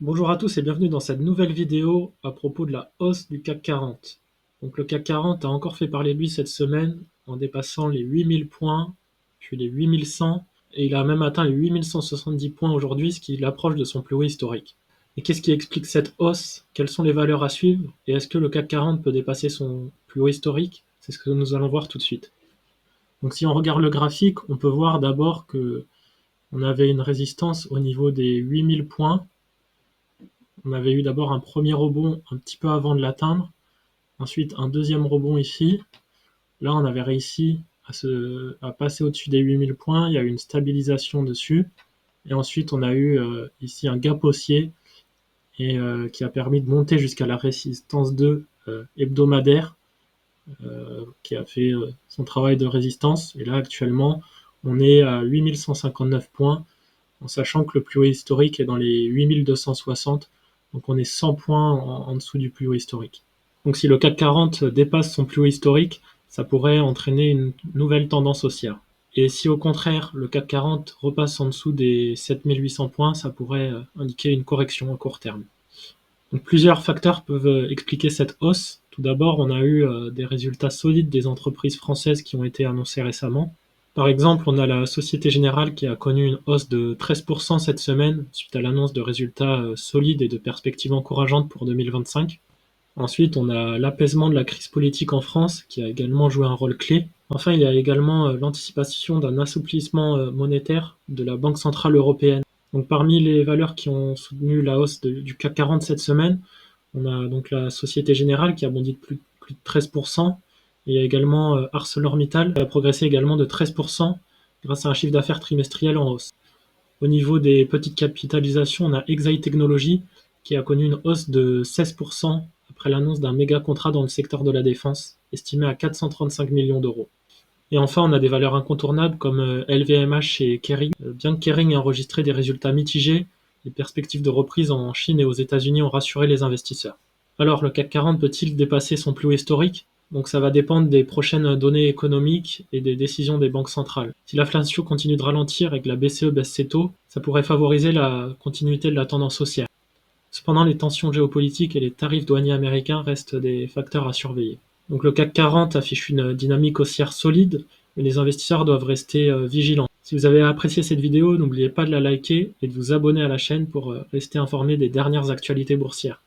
Bonjour à tous et bienvenue dans cette nouvelle vidéo à propos de la hausse du CAC 40. Donc le CAC 40 a encore fait parler de lui cette semaine en dépassant les 8000 points, puis les 8100, et il a même atteint les 8170 points aujourd'hui, ce qui l'approche de son plus haut historique. Et qu'est-ce qui explique cette hausse? Quelles sont les valeurs à suivre? Et est-ce que le CAC 40 peut dépasser son plus haut historique? C'est ce que nous allons voir tout de suite. Donc si on regarde le graphique, on peut voir d'abord que on avait une résistance au niveau des 8000 points. On avait eu d'abord un premier rebond un petit peu avant de l'atteindre, ensuite un deuxième rebond ici. Là, on avait réussi à passer au-dessus des 8000 points, il y a eu une stabilisation dessus, et ensuite on a eu ici un gap haussier qui a permis de monter jusqu'à la résistance 2 hebdomadaire, qui a fait son travail de résistance. Et là, actuellement, on est à 8159 points, en sachant que le plus haut historique est dans les 8260, donc on est 100 points en dessous du plus haut historique. Donc si le CAC 40 dépasse son plus haut historique, ça pourrait entraîner une nouvelle tendance haussière. Et si au contraire le CAC 40 repasse en dessous des 7800 points, ça pourrait indiquer une correction à court terme. Donc plusieurs facteurs peuvent expliquer cette hausse. Tout d'abord, on a eu des résultats solides des entreprises françaises qui ont été annoncés récemment. Par exemple, on a la Société Générale qui a connu une hausse de 13% cette semaine suite à l'annonce de résultats solides et de perspectives encourageantes pour 2025. Ensuite, on a l'apaisement de la crise politique en France qui a également joué un rôle clé. Enfin, il y a également l'anticipation d'un assouplissement monétaire de la Banque centrale européenne. Donc parmi les valeurs qui ont soutenu la hausse du CAC 40 cette semaine, on a donc la Société Générale qui a bondi de plus de 13%. Et il y a également ArcelorMittal qui a progressé également de 13% grâce à un chiffre d'affaires trimestriel en hausse. Au niveau des petites capitalisations, on a Exaï Technologies qui a connu une hausse de 16% après l'annonce d'un méga contrat dans le secteur de la défense, estimé à 435 millions d'euros. Et enfin, on a des valeurs incontournables comme LVMH et Kering. Bien que Kering ait enregistré des résultats mitigés, les perspectives de reprise en Chine et aux États-Unis ont rassuré les investisseurs. Alors, le CAC 40 peut-il dépasser son plus haut historique? Donc ça va dépendre des prochaines données économiques et des décisions des banques centrales. Si l'inflation continue de ralentir et que la BCE baisse ses taux, ça pourrait favoriser la continuité de la tendance haussière. Cependant, les tensions géopolitiques et les tarifs douaniers américains restent des facteurs à surveiller. Donc le CAC 40 affiche une dynamique haussière solide, mais les investisseurs doivent rester vigilants. Si vous avez apprécié cette vidéo, n'oubliez pas de la liker et de vous abonner à la chaîne pour rester informé des dernières actualités boursières.